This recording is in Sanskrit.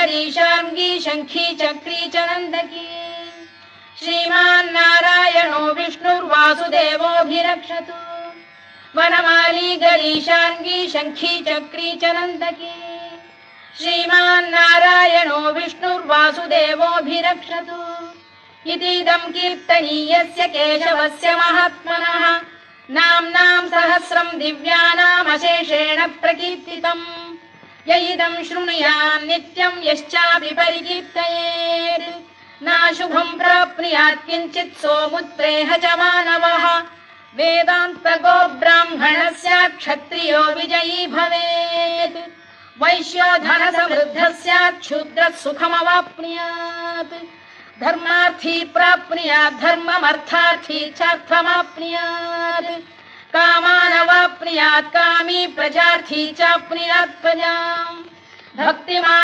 गरीशार्ङ्गी शङ्खी चक्री च नन्दकी श्रीमान्नारायणो विष्णुर्वासुदेवोऽभिरक्षतु वनमाली गरीशार्ङ्गी शङ्खी चक्री च नन्दकी श्रीमान्नारायणो विष्णुर्वासुदेवोऽभिरक्षतु इतीदं कीर्तनीयस्य केशवस्य महात्मनः नाम्नां सहस्रं दिव्यानामशेषेण प्रकीर्तितम् य इदं शृणुयात् नित्यं यश्चापि परिकीर्तयेत् नाशुभं प्राप्नुयात् किञ्चित् सोमुत्रेह च मानवः वेदान्तगो ब्राह्मणः स्यात् क्षत्रियो विजयी भवेत् वैश्यो धनसमृद्धः स्यात् क्षुद्रः सुखमवाप्नुयात् धर्मार्थी प्राप्नुयात् धर्ममर्थार्थी चार्थमाप्नुयात् कामानवाप्नुयात् कामी प्रजार्थी चाप्नुयात् प्रजाम् भक्तिमान्